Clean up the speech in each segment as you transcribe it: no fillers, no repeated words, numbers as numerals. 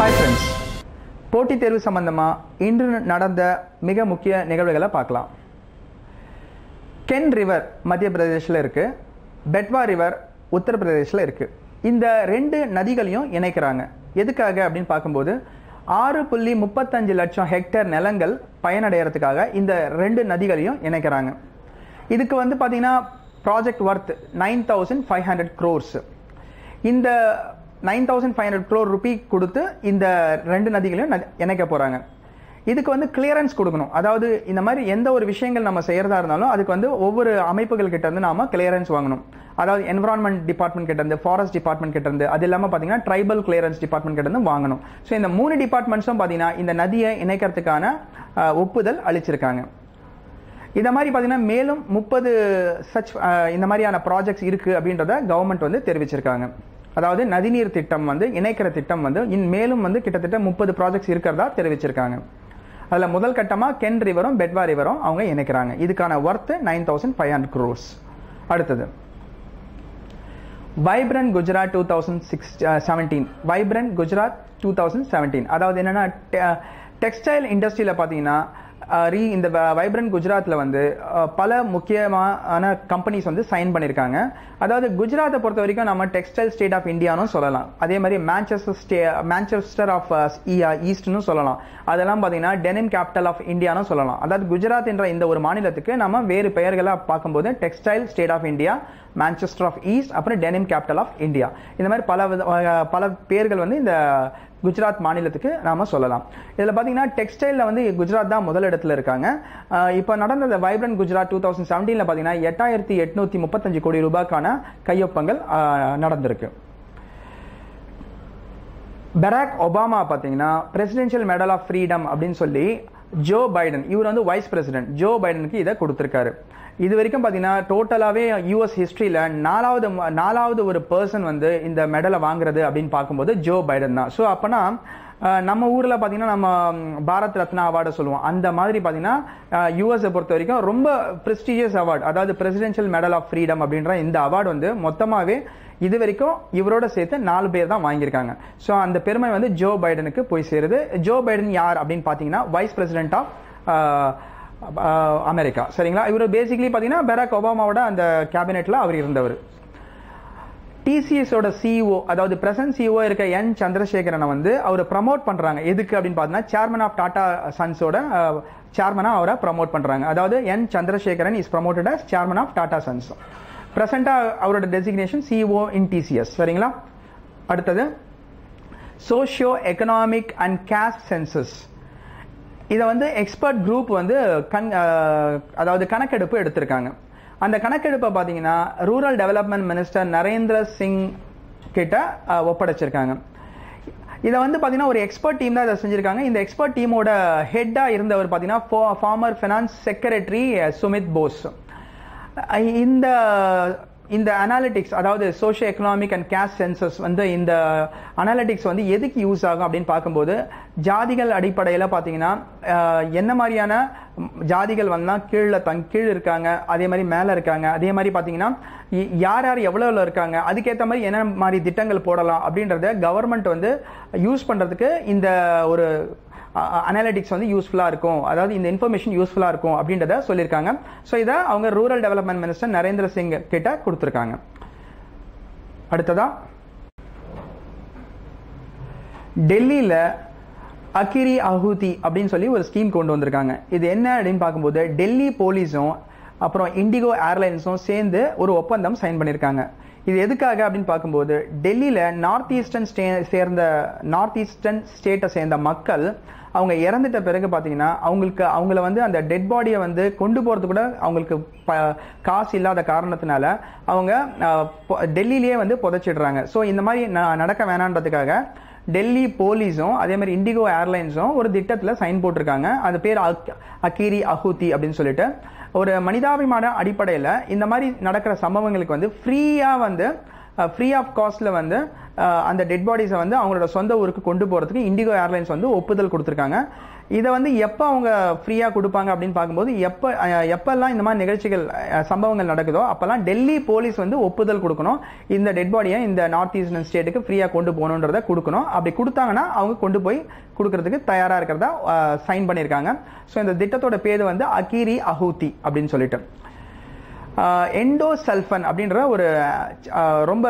Hi friends, போட்டித் தேர்வு சம்பந்தமாக இன்று நடந்த மிக முக்கிய நிகழ்வுகளை பார்க்கலாம். கென் ரிவர் மத்திய பிரதேசில் இருக்குது, பெட்வா ரிவர் உத்தரப்பிரதேசில் இருக்குது. இந்த ரெண்டு நதிகளையும் இணைக்கிறாங்க. எதுக்காக அப்படின்னு பார்க்கும்போது 6.35 லட்சம் ஹெக்டேர் நிலங்கள் பயனடைகிறதுக்காக இந்த ரெண்டு நதிகளையும் இணைக்கிறாங்க. இதுக்கு பார்த்தீங்கன்னா ப்ராஜெக்ட் ஒர்த் 9,500 crores. இந்த 9,500 crore ரூபி கொடுத்து இந்த ரெண்டு நதிகளையும் இணைக்க போகிறாங்க. இதுக்கு கிளியரன்ஸ் கொடுக்கணும். அதாவது இந்த மாதிரி எந்த ஒரு விஷயங்கள் நம்ம செய்யறதா இருந்தாலும் அதுக்கு ஒவ்வொரு அமைப்புகள் கிட்ட இருந்து நாம கிளியரன்ஸ் வாங்கணும். அதாவது என்விரான்மெண்ட் டிபார்ட்மெண்ட் கிட்ட இருந்து, ஃபாரஸ்ட் டிபார்ட்மெண்ட் கிட்ட இருந்து, அது இல்லாமல் பார்த்தீங்கன்னா ட்ரைபல் கிளியரன்ஸ் டிபார்ட்மெண்ட் கிட்ட இருந்து வாங்கணும். ஸோ இந்த 3 டிபார்ட்மெண்ட்ஸும் பார்த்தீங்கன்னா இந்த நதியை இணைக்கிறதுக்கான ஒப்புதல் அளிச்சிருக்காங்க. இந்த மாதிரி பார்த்தீங்கன்னா மேலும் 30 சச் இந்த மாதிரியான ப்ராஜெக்ட்ஸ் இருக்கு அப்படின்றத கவர்மெண்ட் தெரிவிச்சிருக்காங்க. அதாவது நதிநீர் திட்டம் இணைக்கிற திட்டம் மேலும் கிட்டத்தட்ட 30 ப்ராஜெக்ட்ஸ் இருக்கிறதா தெரிவிச்சிருக்காங்க. அதில் முதல் கட்டமாக கென் ரிவரும் பெட்வா ரிவரும் அவங்க இணைக்கிறாங்க. இதுக்கான ஒர்த் 9,500 crores. அடுத்தது வைப்ரண்ட் குஜராத் 2017. வைப்ரண்ட் குஜராத் 2017 அதாவது என்னன்னா டெக்ஸ்டைல் இண்டஸ்ட்ரியில் பார்த்தீங்கன்னா இந்த வைப்ரண்ட் குஜராத்தில் பல முக்கியமான கம்பெனிஸ் சைன் பண்ணியிருக்காங்க. அதாவது குஜராத்தை பொறுத்த வரைக்கும் நம்ம டெக்ஸ்டைல் ஸ்டேட் ஆஃப் இந்தியான்னு சொல்லலாம். அதே மாதிரி மான்செஸ்டர் ஆஃப் ஈஸ்ட்னு சொல்லலாம். அதெல்லாம் பார்த்தீங்கன்னா டெனிம் கேபிட்டல் ஆஃப் இந்தியான்னு சொல்லலாம். அதாவது குஜராத் என்ற இந்த ஒரு மாநிலத்துக்கு நம்ம வேறு பெயர்களை பார்க்கும்போது textile state of India, Manchester of East, அப்புறம் டெனிம் கேபிட்டல் ஆஃப் இந்தியா, இந்த மாதிரி பல பேர்கள் இந்த குஜராத் மாநிலத்துக்கு நாம சொல்லலாம். இதில் பார்த்தீங்கன்னா டெக்ஸ்டைலில் குஜராத் தான் முதல் இடத்துல இருக்காங்க. இப்போ நடந்த வைப்ரண்ட் குஜராத் 2017 பார்த்தீங்கன்னா 8,835 கோடி ரூபாய்க்கான கையொப்பங்கள் நடந்திருக்கு. பராக் ஒபாமா பார்த்தீங்கன்னா பிரசிடென்ஷியல் மெடல் ஆஃப் ஃப்ரீடம் அப்படின்னு சொல்லி ஜோ பைடன், இவர் வைஸ் பிரசிடென்ட் ஜோ பைடனுக்கு இதை கொடுத்திருக்காரு. இது வரைக்கும் பார்த்தீங்கன்னா டோட்டலாகவே யூஎஸ் ஹிஸ்ட்ரியில் நாலாவது ஒரு பர்சன் இந்த மெடலை வாங்குறது அப்படின்னு பார்க்கும்போது ஜோ பைடன் தான். ஸோ அப்போனா நம்ம ஊரில் பார்த்தீங்கன்னா நம்ம பாரத் ரத்னா அவார்டை சொல்லுவோம். அந்த மாதிரி பார்த்தீங்கன்னா யூஎஸை பொறுத்த வரைக்கும் ரொம்ப ப்ரெஸ்டீஜியஸ் அவார்டு, அதாவது பிரசிடென்ஷியல் மெடல் ஆஃப் ஃப்ரீடம் அப்படின்ற இந்த அவார்டு மொத்தமாகவே இது வரைக்கும் இவரோட சேர்த்து 4 பேர் தான் வாங்கியிருக்காங்க. ஸோ அந்த பெருமை ஜோ பைடனுக்கு போய் சேருது. ஜோ பைடன் யார் அப்படின்னு பார்த்தீங்கன்னா வைஸ் பிரசிடென்ட் ஆஃப் அமெரிக்கா. சரிங்களா? இவர் பேசிக்கலி பார்த்தீங்கன்னா பராக் ஒபாமாவோட அந்த கேபினெட்ல அவர் இருந்தவர். டிசிஎஸோட சிஇஓ, அதாவது பிரசன்ட் சிஇஓ இருக்க என் சந்திரசேகரனை அவர் ப்ரமோட் பண்றாங்க. எதுக்கு அப்படின்னு பார்த்தீங்கன்னா சேர்மன் ஆஃப் டாடா சன்ஸோட சேர்மனா அவரை ப்ரமோட் பண்றாங்க. அதாவது N Chandrasekaran is promoted as chairman of Tata Sons. பிரசண்டா அவரோட டெசிக்னேஷன் சிஇஓ இன் டிசிஎஸ். சரிங்களா? அடுத்தது socio economic and caste census. இதை எக்ஸ்பர்ட் குரூப் அதாவது கணக்கெடுப்பு எடுத்திருக்காங்க. அந்த கணக்கெடுப்பை பார்த்தீங்கன்னா rural development minister Narendra Singh கிட்ட ஒப்படைச்சிருக்காங்க. இதை பார்த்தீங்கன்னா ஒரு எக்ஸ்பர்ட் டீம் தான் இதை செஞ்சிருக்காங்க. இந்த எக்ஸ்பர்ட் டீமோட ஹெட்டா இருந்தவர் பார்த்தீங்கன்னா former finance secretary Sumit Bose. இந்த அனாலிட்டிக்ஸ், அதாவது socio economic and caste census இந்த அனாலிட்டிக்ஸ் எதுக்கு யூஸ் ஆகும் அப்படின்னு பார்க்கும்போது ஜாதிகள் அடிப்படையில் பார்த்தீங்கன்னா என்ன மாதிரியான ஜாதிகள் கீழ் இருக்காங்க, அதே மாதிரி மேலே இருக்காங்க, அதே மாதிரி பார்த்தீங்கன்னா யார் யார் எவ்வளோ இருக்காங்க, அதுக்கேற்ற மாதிரி என்ன மாதிரி திட்டங்கள் போடலாம் அப்படின்றத கவர்மெண்ட் யூஸ் பண்ணுறதுக்கு இந்த ஒரு அனாலிட்டிக்ஸ் யூஸ்ஃபுல்லாக இருக்கும், அதாவது இந்த இன்ஃபர்மேஷன் யூஸ்ஃபுல்லாக இருக்கும் அப்படின்றத சொல்லியிருக்காங்க. ஸோ இதை அவங்க rural development minister Narendra Singh கிட்ட கொடுத்துருக்காங்க. அடுத்ததா டெல்லியில் அகிரி அஹூதி அப்படின்னு சொல்லி ஒரு ஸ்கீம் கொண்டு வந்திருக்காங்க. இது என்ன அப்படின்னு பார்க்கும்போது டெல்லி போலீஸும் அப்புறம் இண்டிகோ ஏர்லைன்ஸும் சேர்ந்து ஒரு ஒப்பந்தம் சைன் பண்ணியிருக்காங்க. இது எதுக்காக அப்படின்னு பார்க்கும்போது டெல்லியில் நார்த் ஈஸ்டர்ன் ஸ்டேட்டை சேர்ந்த மக்கள் அவங்க இறந்துட்ட பிறகு பார்த்தீங்கன்னா அவங்கள அந்த டெட் பாடியை கொண்டு போகிறது கூட அவங்களுக்கு காசு இல்லாத காரணத்தினால அவங்க டெல்லியிலேயே புதைச்சிடுறாங்க. ஸோ இந்த மாதிரி நடக்க வேணான்றதுக்காக டெல்லி போலீஸும் அதே மாதிரி இண்டிகோ ஏர்லைன்ஸும் ஒரு திட்டத்தில் சைன் போட்டிருக்காங்க. அது பேர் அகிரி அஹூதி அப்படின்னு சொல்லிட்டு. ஒரு மனிதாபிமான அடிப்படையில் இந்த மாதிரி நடக்கிற சம்பவங்களுக்கு ஃப்ரீ ஆஃப் காஸ்ட்ல அந்த டெட் பாடிஸை அவங்களோட சொந்த ஊருக்கு கொண்டு போறதுக்கு இண்டிகோ ஏர்லைன்ஸ் ஒப்புதல் கொடுத்துருக்காங்க. இதை வந்து எப்போ அவங்க ஃப்ரீயாக கொடுப்பாங்க அப்படின்னு பார்க்கும்போது எப்பெல்லாம் இந்த மாதிரி நிகழ்ச்சிகள் சம்பவங்கள் நடக்குதோ அப்போல்லாம் டெல்லி போலீஸ் வந்து ஒப்புதல் கொடுக்கணும், இந்த டெட் பாடியை இந்த நார்த் ஈஸ்டர்ன் ஸ்டேட்டுக்கு ஃப்ரீயாக கொண்டு போகணுன்றதை கொடுக்கணும். அப்படி கொடுத்தாங்கன்னா அவங்க கொண்டு போய் கொடுக்கறதுக்கு தயாராக இருக்கிறதா சைன் பண்ணியிருக்காங்க. ஸோ இந்த திட்டத்தோட பேர் வந்து அகிரி அஹூதி அப்படின்னு சொல்லிட்டு. எண்டோசல்ஃபன் அப்படின்ற ஒரு ரொம்ப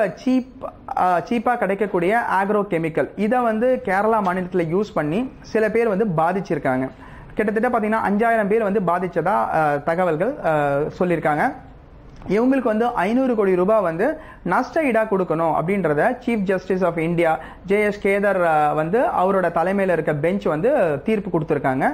சீப்பாக கிடைக்கக்கூடிய ஆக்ரோ கெமிக்கல், இதை வந்து கேரளா மாநிலத்தில் யூஸ் பண்ணி சில பேர் வந்து பாதிச்சிருக்காங்க. கிட்டத்தட்ட பார்த்தீங்கன்னா 5000 பேர் வந்து பாதிச்சதா தகவல்கள் சொல்லியிருக்காங்க. இவங்களுக்கு வந்து 500 கோடி ரூபாய் வந்து நஷ்ட ஈடா கொடுக்கணும் அப்படின்றத chief justice of India J S. Khehar வந்து அவரோட தலைமையில் இருக்க பெஞ்ச் வந்து தீர்ப்பு கொடுத்துருக்காங்க.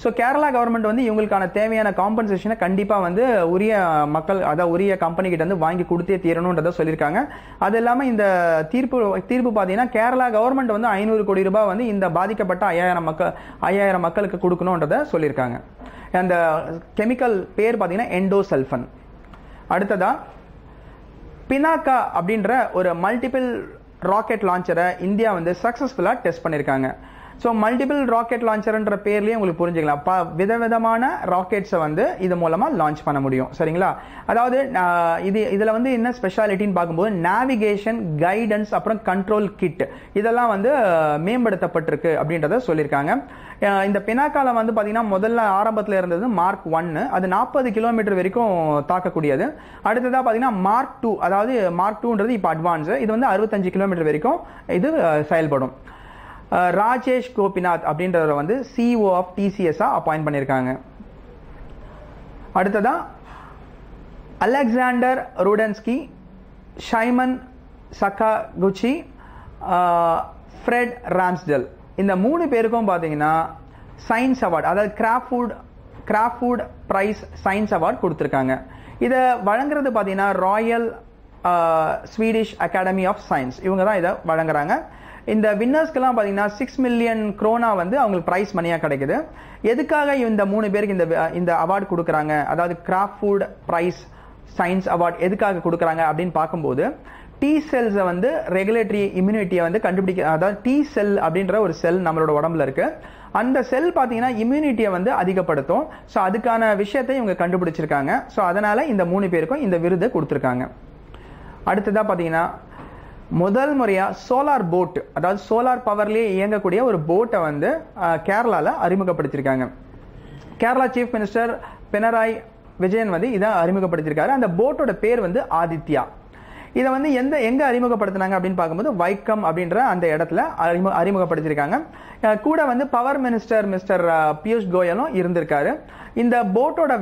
ஸோ கேரளா கவர்மெண்ட் வந்து இவங்களுக்கான தேவையான காம்பன்சேஷனை கண்டிப்பாக வந்து உரிய மக்கள், அதாவது உரிய கம்பெனி கிட்ட வந்து வாங்கி கொடுத்தே தீரணுன்றதை சொல்லியிருக்காங்க. அது இல்லாமல் இந்த தீர்ப்பு பார்த்தீங்கன்னா கேரளா கவர்மெண்ட் வந்து 500 கோடி ரூபாய் வந்து இந்த பாதிக்கப்பட்ட 5000 மக்களுக்கு கொடுக்கணுன்றதை சொல்லியிருக்காங்க. அந்த கெமிக்கல் பேர் பார்த்தீங்கன்னா எண்டோசல்ஃபன். அடுத்ததா பினாக்கா அப்படின்ற ஒரு மல்டிபிள் ராக்கெட் லான்ச்சரை இந்தியா வந்து சக்சஸ்ஃபுல்லாக டெஸ்ட் பண்ணியிருக்காங்க. ஸோ மல்டிபிள் ராக்கெட் லான்ச்சர்ன்ற பேர்லேயே உங்களுக்கு புரிஞ்சுக்கலாம், விதவிதமான ராக்கெட்ஸை வந்து இது மூலமாக லான்ச் பண்ண முடியும். சரிங்களா? அதாவது இதில் வந்து என்ன ஸ்பெஷாலிட்டின்னு பார்க்கும்போது நேவிகேஷன், கைடன்ஸ், அப்புறம் கண்ட்ரோல் கிட் இதெல்லாம் வந்து மேம்படுத்தப்பட்டிருக்கு அப்படின்றத சொல்லியிருக்காங்க. இந்த பினாக்கால வந்து பார்த்தீங்கன்னா முதல்ல ஆரம்பத்தில் இருந்தது மார்க் 1, அது 40 கிலோமீட்டர் வரைக்கும் தாக்கக்கூடியது. அடுத்ததாக பார்த்தீங்கன்னா மார்க் 2, அதாவது மார்க் 2ன்றது இப்போ அட்வான்ஸ், இது வந்து 65 கிலோமீட்டர் வரைக்கும் இது செயல்படும். ராஜேஷ் கோபிநாத் அப்படின்றவரை வந்து சிஇஓ ஆஃப் டிசிஎஸ் அப்பாயிண்ட் பண்ணியிருக்காங்க. அடுத்ததா Alexander Rudensky, Shimon Sakaguchi, Fred Ramsdell, இந்த 3 பேருக்கும் பார்த்தீங்கன்னா சயின்ஸ் அவார்டு, அதாவது கிராஃப்ட் பிரைஸ் சயின்ஸ் அவார்டு கொடுத்துருக்காங்க. இதை வழங்குறது பார்த்தீங்கன்னா Royal Swedish Academy of Science, இவங்க தான் இதை வழங்குறாங்க. இந்த வின்னர்ஸ்க்கெல்லாம் பார்த்தீங்கன்னா 6 மில்லியன் குரோனா வந்து அவங்களுக்கு பிரைஸ் மணியாக கிடைக்குது. எதுக்காக இந்த 3 பேருக்கு இந்த அவார்டு கொடுக்குறாங்க, அதாவது கிராஃப்ட் பிரைஸ் சயின்ஸ் அவார்டு எதுக்காக கொடுக்குறாங்க அப்படின்னு பார்க்கும்போது டி செல்ஸை வந்து ரெகுலேட்டரி இம்யூனிட்டியை வந்து கண்டுபிடிக்க, அதாவது டி செல் அப்படின்ற ஒரு செல் நம்மளோட உடம்புல இருக்கு, அந்த செல் பார்த்தீங்கன்னா இம்யூனிட்டியை வந்து அதிகப்படுத்தும். ஸோ அதுக்கான விஷயத்தை இவங்க கண்டுபிடிச்சிருக்காங்க. ஸோ அதனால இந்த 3 பேருக்கும் இந்த விருதை கொடுத்துருக்காங்க. அடுத்ததாக பார்த்தீங்கன்னா முதல் முறையாக சோலார் போட், அதாவது சோலார் பவர்லேயே இயங்கக்கூடிய ஒரு போட்டை வந்து கேரளாவில் அறிமுகப்படுத்தியிருக்காங்க. கேரளா சீஃப் மினிஸ்டர் பினராயி விஜயன் வந்து இதை அறிமுகப்படுத்தியிருக்காரு. அந்த போட்டோட பேர் வந்து ஆதித்யா. இதை வந்து எங்க அறிமுகப்படுத்தினாங்க அப்படின்னு பார்க்கும்போது வைக்கம் அப்படின்ற அந்த இடத்துல அறிமுகப்படுத்தியிருக்காங்க. கூட வந்து பவர் மினிஸ்டர் மிஸ்டர் பியூஷ் கோயலும் இருந்திருக்காரு. இந்த போட்டோட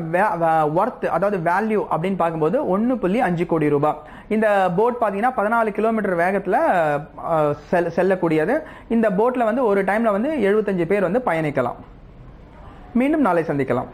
ஒர்த், அதாவது வேல்யூ அப்படின்னு பார்க்கும்போது 1.5 கோடி ரூபாய். இந்த போட் பார்த்தீங்கன்னா 14 கிலோமீட்டர் வேகத்தில் செல்லக்கூடியது. இந்த போட்ல வந்து ஒரு டைம்ல வந்து 75 பேர் வந்து பயணிக்கலாம். மீண்டும் நாளை சந்திக்கலாம்.